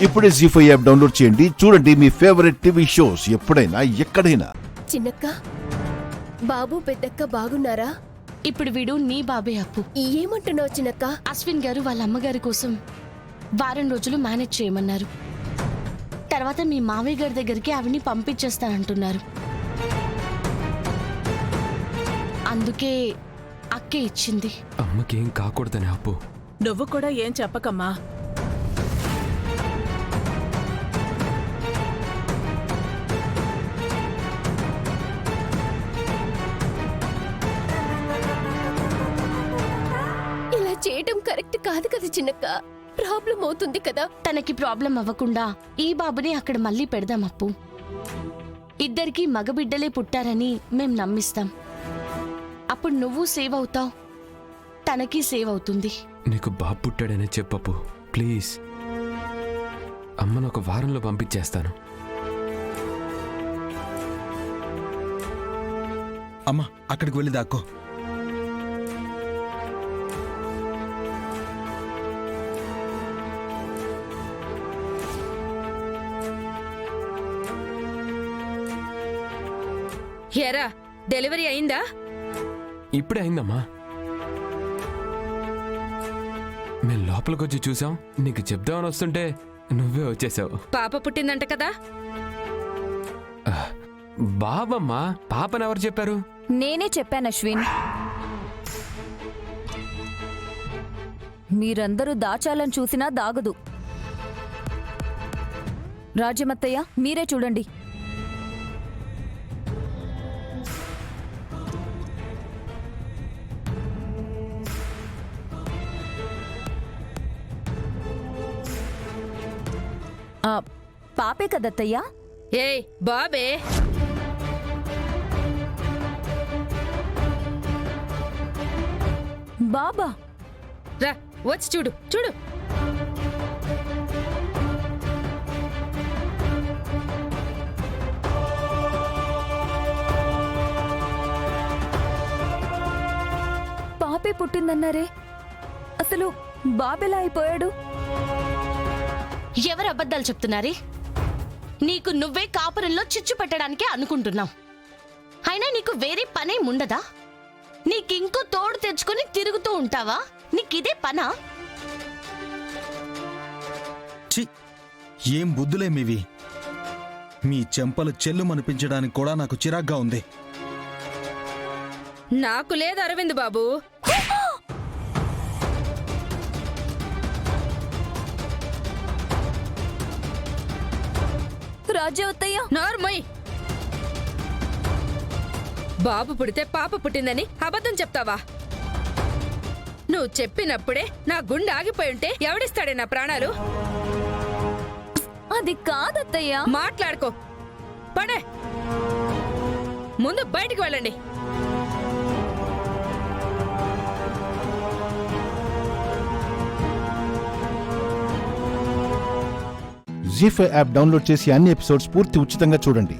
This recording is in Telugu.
ఇప్పుడే జీ5 యాప్ డౌన్లోడ్ చేయండి. చూడండి మీ ఫేవరెట్ టీవీ షోస్ ఎప్పుడైనా ఎక్కడైనా. చిన్నక్క, బాబు పెద్దక్క బాగున్నారా? ఇప్పుడు వీడు నీ బాబే అప్పు. ఏమంటున్నావు చిన్నక్క? అశ్విన్ గారు వాళ్ళ అమ్మగారి కోసం వారం రోజులు మేనేజ్ చేయమన్నారు. తర్వాత మీ మావయ్య గారి దగ్గరికి ఆవిడ్ని పంపించేస్తానంటున్నారు. అందుకే అక్కే ఇచ్చింది. అమ్మకేం కాకూడదని అప్పు. నువ్వు కూడా ఏం చెప్పకమ్మా. ఇలా చేయటం కరెక్ట్ కాదు కదా చిన్నక్క. ప్రాబ్లం అవుతుంది కదా. తనకి ప్రాబ్లం అవ్వకుండా ఈ బాబుని అక్కడ మళ్ళీ పెడదాం అప్పు. ఇద్దరికి మగబిడ్డలే పుట్టారని మేం నమ్మిస్తాం. అప్పుడు నువ్వు సేవ్ అవుతావు, తనకి సేవ్ అవుతుంది. నీకు బాబు పుట్టాడనే చెప్పప్పు ప్లీజ్. అమ్మను ఒక వారంలో పంపించేస్తాను. అమ్మా అక్కడికి వెళ్ళి దాక్కో. ఏరా, డెలివరీ అయిందా? ఇప్పుడే అయిందమ్మా. మేము లోపలికొచ్చి చూసాం, నీకు చెప్దామని వస్తుంటే నువ్వే వచ్చేసావు. పాప పుట్టిందంట కదా? బాబమ్మా, పాపని ఎవరు చెప్పారు? నేనే చెప్పాను అశ్విన్. మీరందరూ దాచాలని చూసినా దాగదు. రాజ్యమత్తయ్య మీరే చూడండి. పాపే కదత్తయ్యా. ఏయ్ బాబే, బాబా రా వచ్చి చూడు చూడు. పాపే పుట్టిందన్నారే, అసలు బాబెలా అయిపోయాడు? ఎవరు అబద్ధాలు చెప్తున్నారే? నీకు నువ్వే కాపురంలో చిచ్చు పెట్టడానికే అనుకుంటున్నావు. అయినా నీకు వేరే పనే ఉండదా? నీకింకో తోడు తెచ్చుకుని తిరుగుతూ ఉంటావా? నీకిదే పనా? ఛీ, ఏం బుద్ధులేమివి. మీ చెంపలు చెల్లుమనిపించడానికి కూడా నాకు చిరాగ్గా ఉంది. నాకు లేదు అరవింద్ బాబు. రాజ్యవత్తయ్య నార్మయ్. బాబు పుడితే పాప పుట్టిందని అబద్ధం చెప్తావా? నువ్వు చెప్పినప్పుడే నా గుండె ఆగిపోయి ఉంటే ఎవడిస్తాడే నా ప్రాణాలు? అది కాదత్తయ్య. మాట్లాడుకో, పడే. ముందు బయటికి వెళ్ళండి. జీ5 యాప్ డౌన్లోడ్ చేసి అన్ని ఎపిసోడ్స్ పూర్తి ఉచితంగా చూడండి.